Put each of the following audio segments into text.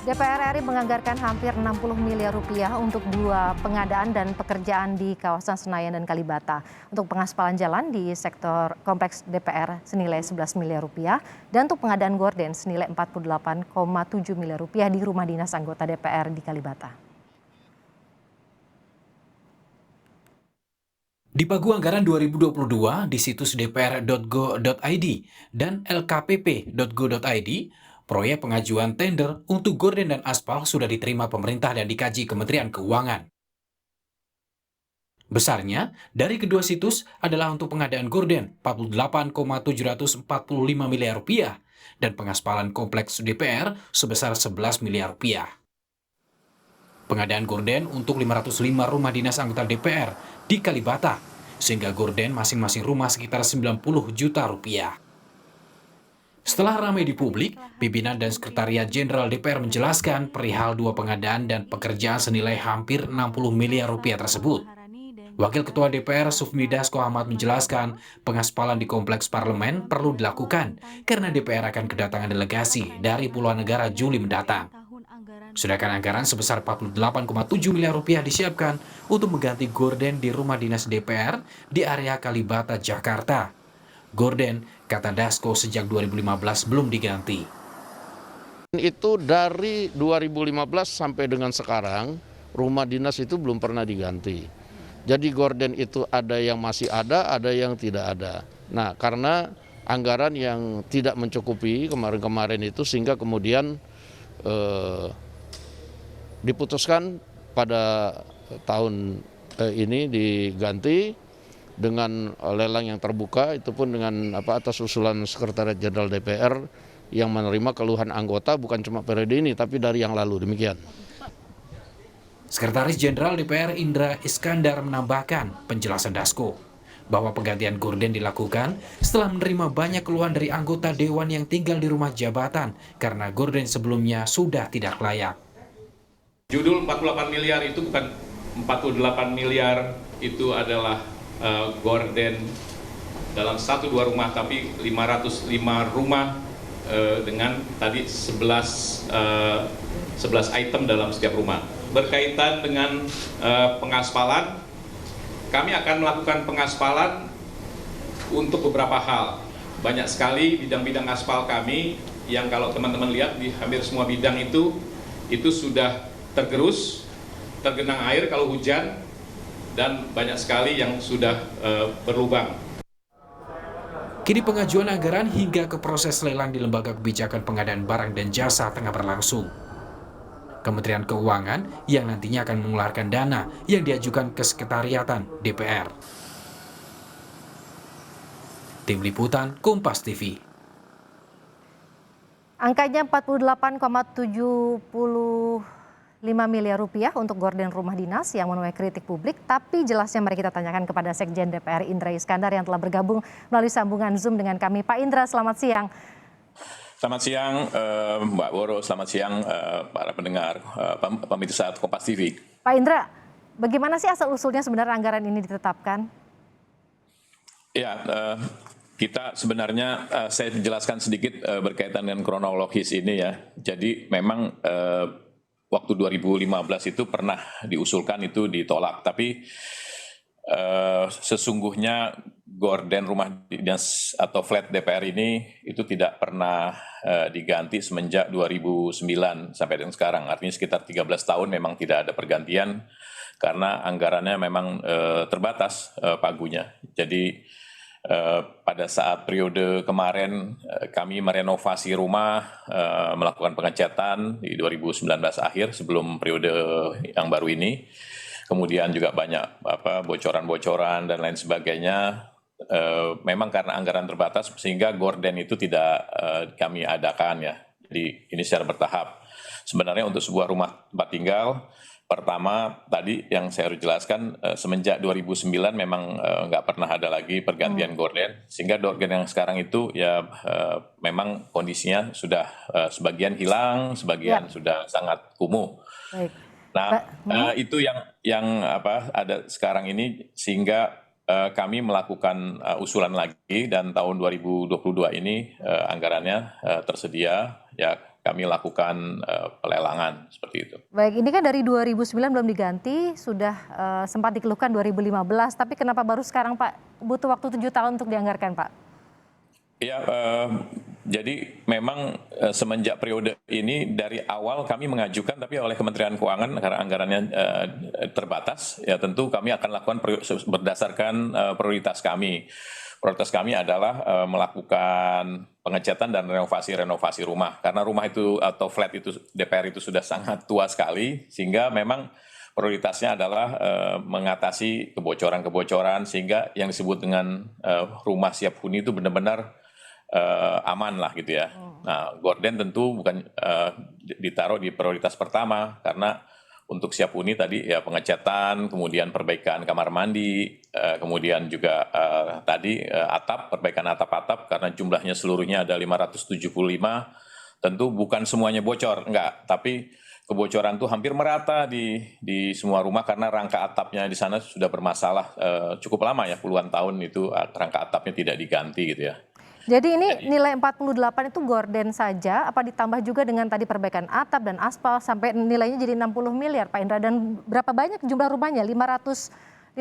DPR RI menganggarkan hampir 60 miliar rupiah untuk dua pengadaan dan pekerjaan di kawasan Senayan dan Kalibata. Untuk pengaspalan jalan di sektor kompleks DPR senilai 11 miliar rupiah dan untuk pengadaan gorden senilai 48,7 miliar rupiah di rumah dinas anggota DPR di Kalibata. Di Pagu Anggaran 2022 di situs dpr.go.id dan lkpp.go.id, proyek pengajuan tender untuk gorden dan aspal sudah diterima pemerintah dan dikaji Kementerian Keuangan. Besarnya dari kedua situs adalah untuk pengadaan gorden 48,745 miliar rupiah dan pengaspalan kompleks DPR sebesar 11 miliar rupiah. Pengadaan gorden untuk 505 rumah dinas anggota DPR di Kalibata, sehingga gorden masing-masing rumah sekitar 90 juta rupiah. Setelah ramai di publik, pimpinan dan Sekretariat Jenderal DPR menjelaskan perihal dua pengadaan dan pekerjaan senilai hampir 60 miliar rupiah tersebut. Wakil Ketua DPR Sufmi Dasko Ahmad menjelaskan pengaspalan di kompleks parlemen perlu dilakukan karena DPR akan kedatangan delegasi dari puluhan negara Juli mendatang. Sedangkan anggaran sebesar 48,7 miliar rupiah disiapkan untuk mengganti gorden di rumah dinas DPR di area Kalibata, Jakarta. Gorden, kata Dasko, sejak 2015 belum diganti. Itu dari 2015 sampai dengan sekarang, rumah dinas itu belum pernah diganti. Jadi gorden itu ada yang masih ada yang tidak ada. Nah, karena anggaran yang tidak mencukupi kemarin-kemarin itu sehingga kemudian diputuskan pada tahun ini diganti dengan lelang yang terbuka, itu pun dengan atas usulan Sekretariat Jenderal DPR yang menerima keluhan anggota bukan cuma periode ini tapi dari yang lalu, demikian. Sekretaris Jenderal DPR Indra Iskandar menambahkan penjelasan Dasko bahwa penggantian gorden dilakukan setelah menerima banyak keluhan dari anggota dewan yang tinggal di rumah jabatan karena gorden sebelumnya sudah tidak layak. Judul 48 miliar itu bukan 48 miliar itu adalah gorden dalam 1-2 rumah, tapi 505 rumah dengan tadi 11 item dalam setiap rumah. Berkaitan dengan pengaspalan, kami akan melakukan pengaspalan untuk beberapa hal. Banyak sekali bidang-bidang aspal kami yang kalau teman-teman lihat di hampir semua bidang itu sudah tergerus, tergenang air kalau hujan, dan banyak sekali yang sudah berlubang. Kini pengajuan anggaran hingga ke proses lelang di Lembaga Kebijakan Pengadaan Barang dan Jasa tengah berlangsung. Kementerian Keuangan yang nantinya akan mengeluarkan dana yang diajukan ke Sekretariatan DPR. Tim Liputan Kompas TV. Angkanya 48,75 miliar rupiah untuk gorden rumah dinas yang menuai kritik publik, tapi jelasnya mari kita tanyakan kepada Sekjen DPR Indra Iskandar yang telah bergabung melalui sambungan Zoom dengan kami. Pak Indra, selamat siang. Selamat siang Mbak Woro, selamat siang para pendengar pemirsa Kompas TV. Pak Indra, bagaimana sih asal-usulnya sebenarnya anggaran ini ditetapkan? Ya, kita sebenarnya saya jelaskan sedikit berkaitan dengan kronologis ini ya. Jadi memang waktu 2015 itu pernah diusulkan itu ditolak, tapi sesungguhnya gorden rumah dinas atau flat DPR ini itu tidak pernah diganti semenjak 2009 sampai dengan sekarang. Artinya sekitar 13 tahun memang tidak ada pergantian karena anggarannya memang terbatas pagunya. Jadi pada saat periode kemarin kami merenovasi rumah, melakukan pengecatan di 2019 akhir sebelum periode yang baru ini. Kemudian juga banyak bocoran-bocoran dan lain sebagainya. Memang karena anggaran terbatas sehingga gorden itu tidak kami adakan ya. Jadi ini secara bertahap. Sebenarnya untuk sebuah rumah tempat tinggal, pertama tadi yang saya harus jelaskan semenjak 2009 memang nggak pernah ada lagi pergantian gorden. Sehingga gorden yang sekarang itu ya memang kondisinya sudah sebagian hilang, sebagian sudah sangat kumuh. Baik. Nah, itu yang ada sekarang ini sehingga kami melakukan usulan lagi dan tahun 2022 ini anggarannya tersedia ya kami lakukan pelelangan seperti itu. Baik, ini kan dari 2009 belum diganti, sudah sempat dikeluhkan 2015, tapi kenapa baru sekarang Pak? Butuh waktu 7 tahun untuk dianggarkan Pak? Ya, jadi memang semenjak periode ini dari awal kami mengajukan, tapi oleh Kementerian Keuangan karena anggarannya terbatas, ya tentu kami akan lakukan berdasarkan prioritas kami. Prioritas kami adalah melakukan pengecatan dan renovasi rumah. Karena rumah itu atau flat itu DPR itu sudah sangat tua sekali, sehingga memang prioritasnya adalah mengatasi kebocoran-kebocoran sehingga yang disebut dengan rumah siap huni itu benar-benar aman lah gitu ya. Nah, gorden tentu bukan ditaruh di prioritas pertama karena untuk siap huni tadi ya pengecatan, kemudian perbaikan kamar mandi, kemudian juga atap, perbaikan atap-atap karena jumlahnya seluruhnya ada 575, tentu bukan semuanya bocor, enggak, tapi kebocoran tuh hampir merata di semua rumah karena rangka atapnya di sana sudah bermasalah cukup lama ya, puluhan tahun itu rangka atapnya tidak diganti gitu ya. Jadi ini nilai 48 itu gorden saja, apa ditambah juga dengan tadi perbaikan atap dan aspal sampai nilainya jadi 60 miliar Pak Indra, dan berapa banyak jumlah rumahnya? 506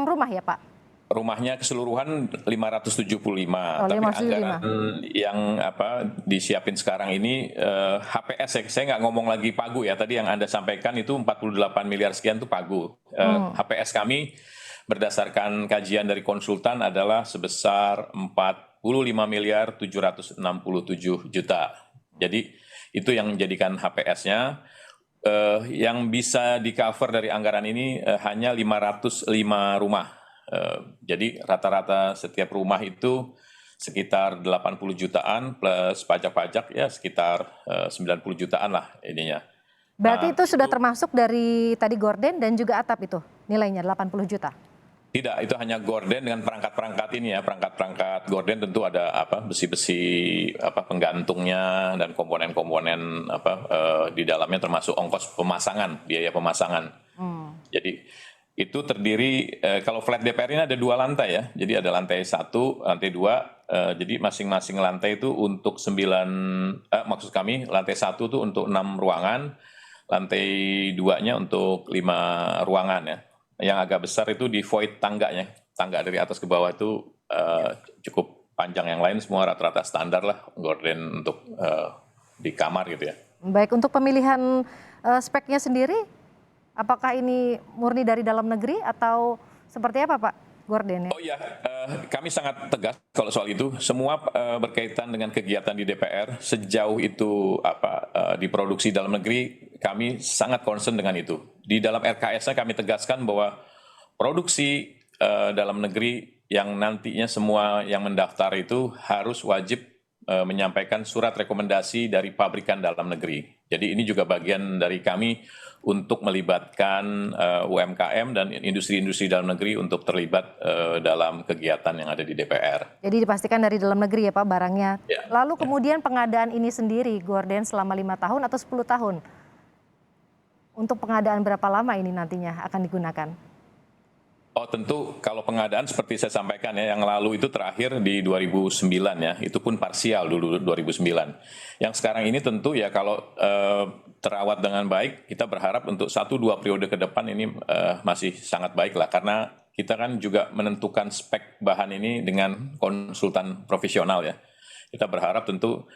rumah ya Pak? Rumahnya keseluruhan 575, tapi 575. anggaran yang disiapin sekarang ini HPS, saya nggak ngomong lagi pagu ya, tadi yang Anda sampaikan itu 48 miliar sekian itu pagu. HPS kami berdasarkan kajian dari konsultan adalah sebesar 45 miliar 767 juta. Jadi itu yang menjadikan HPS-nya. Yang bisa di-cover dari anggaran ini hanya 505 rumah. Jadi rata-rata setiap rumah itu sekitar 80 jutaan plus pajak-pajak ya sekitar 90 jutaan lah ininya. Berarti itu sudah termasuk dari tadi gorden dan juga atap itu nilainya 80 juta? Tidak, itu hanya gorden dengan perangkat-perangkat ini ya, perangkat-perangkat gorden tentu ada besi-besi penggantungnya dan komponen-komponen di dalamnya termasuk ongkos pemasangan, biaya pemasangan. Jadi itu terdiri kalau flat DPR ini ada 2 lantai ya, jadi ada lantai 1, lantai 2, jadi masing-masing lantai itu untuk 9, maksud kami lantai 1 itu untuk 6 ruangan, lantai 2-nya untuk 5 ruangan ya. Yang agak besar itu di void tangganya, tangga dari atas ke bawah itu cukup panjang, yang lain semua rata-rata standar lah gorden untuk di kamar gitu ya. Baik, untuk pemilihan speknya sendiri, apakah ini murni dari dalam negeri atau seperti apa Pak gordennya? Oh iya, kami sangat tegas kalau soal itu. Semua berkaitan dengan kegiatan di DPR sejauh itu diproduksi dalam negeri, kami sangat concern dengan itu. Di dalam RKS-nya kami tegaskan bahwa produksi dalam negeri yang nantinya semua yang mendaftar itu harus wajib menyampaikan surat rekomendasi dari pabrikan dalam negeri. Jadi ini juga bagian dari kami untuk melibatkan UMKM dan industri-industri dalam negeri untuk terlibat dalam kegiatan yang ada di DPR. Jadi dipastikan dari dalam negeri ya Pak barangnya. Ya. Lalu kemudian pengadaan ini sendiri gorden selama 5 tahun atau 10 tahun? Untuk pengadaan berapa lama ini nantinya akan digunakan? Oh tentu kalau pengadaan seperti saya sampaikan ya, yang lalu itu terakhir di 2009 ya, itu pun parsial dulu 2009. Yang sekarang ini tentu ya kalau terawat dengan baik, kita berharap untuk 1-2 periode ke depan ini masih sangat baik lah, karena kita kan juga menentukan spek bahan ini dengan konsultan profesional ya. Kita berharap tentu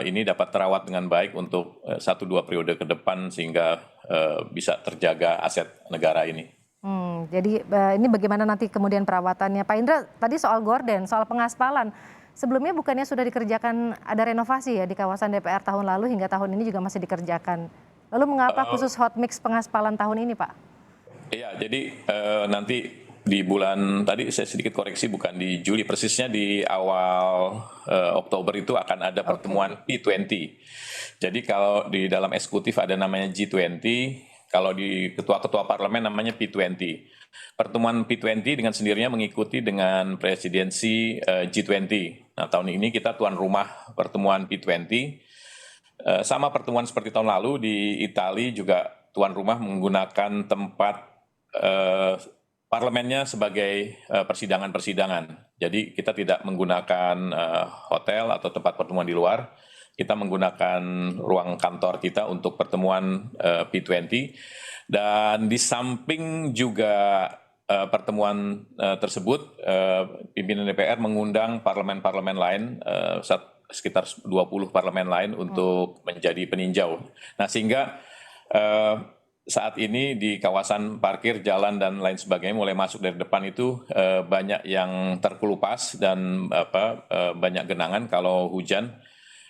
ini dapat terawat dengan baik untuk 1-2 periode ke depan sehingga bisa terjaga aset negara ini. Jadi ini bagaimana nanti kemudian perawatannya Pak Indra? Tadi soal gorden, soal pengaspalan. Sebelumnya bukannya sudah dikerjakan, ada renovasi ya di kawasan DPR tahun lalu hingga tahun ini juga masih dikerjakan. Lalu mengapa khusus hot mix pengaspalan tahun ini Pak? Iya, jadi nanti di bulan tadi saya sedikit koreksi, bukan di Juli persisnya, di awal Oktober itu akan ada pertemuan P20. Jadi kalau di dalam eksekutif ada namanya G20, kalau di ketua-ketua parlemen namanya P20. Pertemuan P20 dengan sendirinya mengikuti dengan presidensi G20. Nah tahun ini kita tuan rumah pertemuan P20. Sama pertemuan seperti tahun lalu di Italia juga tuan rumah menggunakan tempat parlemennya sebagai persidangan-persidangan. Jadi kita tidak menggunakan hotel atau tempat pertemuan di luar, kita menggunakan ruang kantor kita untuk pertemuan P20, dan di samping juga pertemuan tersebut, pimpinan DPR mengundang parlemen-parlemen lain, sekitar 20 parlemen lain untuk menjadi peninjau. Nah, sehingga saat ini di kawasan parkir, jalan dan lain sebagainya mulai masuk dari depan itu banyak yang terkelupas dan banyak genangan kalau hujan.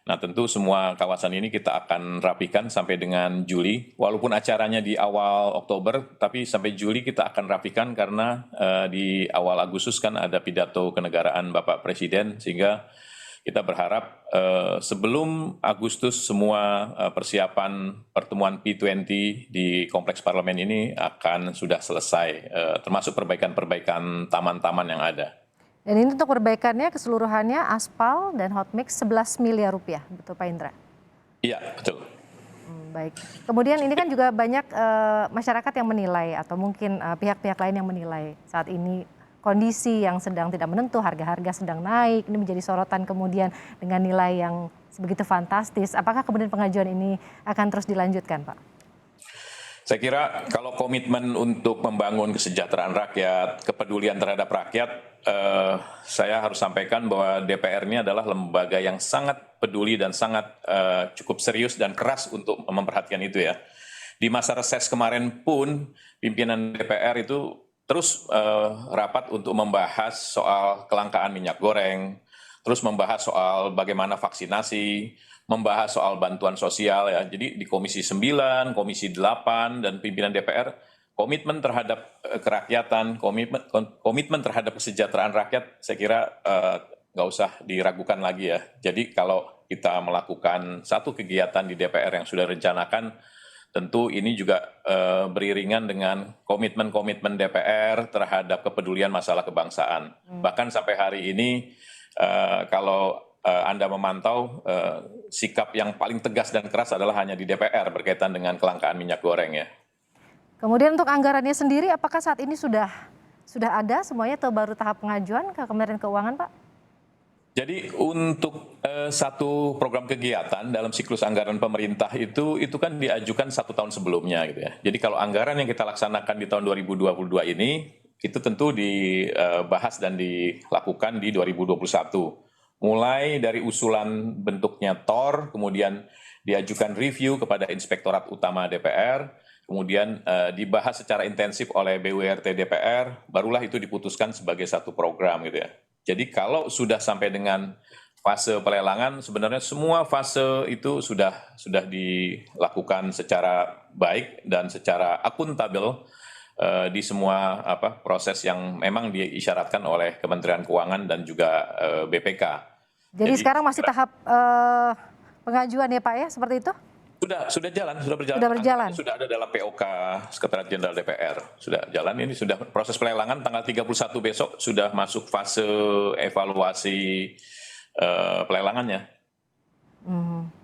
Nah, tentu semua kawasan ini kita akan rapikan sampai dengan Juli. Walaupun acaranya di awal Oktober, tapi sampai Juli kita akan rapikan karena di awal Agustus kan ada pidato kenegaraan Bapak Presiden, sehingga kita berharap sebelum Agustus semua persiapan pertemuan P20 di Kompleks Parlemen ini akan sudah selesai, termasuk perbaikan-perbaikan taman-taman yang ada. Dan ini untuk perbaikannya keseluruhannya aspal dan hot mix 11 miliar rupiah, betul Pak Indra? Iya, betul. Baik. Kemudian ini kan juga banyak masyarakat yang menilai atau mungkin pihak-pihak lain yang menilai saat ini kondisi yang sedang tidak menentu, harga-harga sedang naik, ini menjadi sorotan kemudian dengan nilai yang sebegitu fantastis. Apakah kemudian pengajuan ini akan terus dilanjutkan, Pak? Saya kira kalau komitmen untuk membangun kesejahteraan rakyat, kepedulian terhadap rakyat, saya harus sampaikan bahwa DPR ini adalah lembaga yang sangat peduli dan sangat cukup serius dan keras untuk memperhatikan itu ya. Di masa reses kemarin pun pimpinan DPR itu terus rapat untuk membahas soal kelangkaan minyak goreng, terus membahas soal bagaimana vaksinasi, membahas soal bantuan sosial ya. Jadi di Komisi 9, Komisi 8 dan pimpinan DPR komitmen terhadap kerakyatan, komitmen terhadap kesejahteraan rakyat, saya kira nggak usah diragukan lagi ya. Jadi kalau kita melakukan satu kegiatan di DPR yang sudah rencanakan, tentu ini juga beriringan dengan komitmen-komitmen DPR terhadap kepedulian masalah kebangsaan. Bahkan sampai hari ini kalau Anda memantau, sikap yang paling tegas dan keras adalah hanya di DPR berkaitan dengan kelangkaan minyak goreng ya. Kemudian untuk anggarannya sendiri, apakah saat ini sudah ada semuanya atau baru tahap pengajuan ke Kementerian Keuangan, Pak? Jadi untuk satu program kegiatan dalam siklus anggaran pemerintah itu kan diajukan 1 tahun sebelumnya gitu ya. Jadi kalau anggaran yang kita laksanakan di tahun 2022 ini, itu tentu dibahas dan dilakukan di 2021. Mulai dari usulan bentuknya TOR, kemudian diajukan review kepada Inspektorat Utama DPR, kemudian dibahas secara intensif oleh BWRT DPR, barulah itu diputuskan sebagai satu program gitu ya. Jadi kalau sudah sampai dengan fase pelelangan, sebenarnya semua fase itu sudah dilakukan secara baik dan secara akuntabel di semua proses yang memang diisyaratkan oleh Kementerian Keuangan dan juga BPK. Jadi sekarang masih tahap pengajuan ya Pak ya, seperti itu? Sudah berjalan. Sudah berjalan. Sudah ada dalam POK Sekretariat Jenderal DPR. Sudah jalan, ini sudah proses pelelangan tanggal 31 besok sudah masuk fase evaluasi pelelangannya.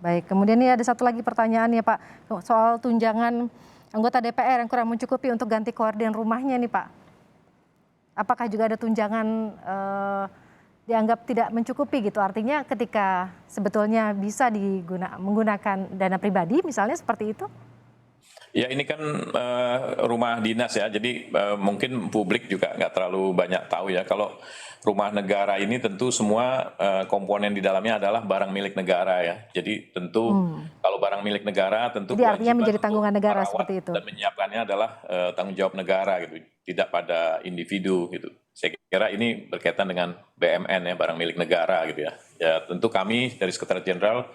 Baik, kemudian ini ada satu lagi pertanyaan ya Pak, soal tunjangan anggota DPR yang kurang mencukupi untuk ganti korden rumahnya nih Pak. Apakah juga ada tunjangan dianggap tidak mencukupi gitu, artinya ketika sebetulnya bisa menggunakan dana pribadi misalnya seperti itu? Ya ini kan rumah dinas ya, jadi mungkin publik juga nggak terlalu banyak tahu ya. Kalau rumah negara ini tentu semua komponen di dalamnya adalah barang milik negara ya. Jadi tentu kalau barang milik negara tentu jadi artinya menjadi tanggungan negara seperti itu. Dan menyiapkannya adalah tanggung jawab negara gitu, tidak pada individu gitu. Saya kira ini berkaitan dengan BMN ya, barang milik negara gitu ya. Ya tentu kami dari Sekretariat Jenderal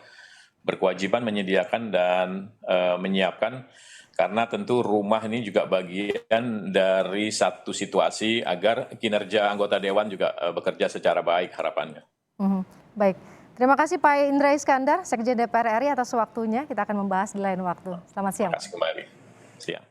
berkewajiban menyediakan dan menyiapkan, karena tentu rumah ini juga bagian dari satu situasi agar kinerja anggota Dewan juga bekerja secara baik harapannya. Baik, terima kasih Pak Indra Iskandar, Sekjen DPR RI atas waktunya. Kita akan membahas di lain waktu. Selamat siang. Terima kasih kembali. Siang.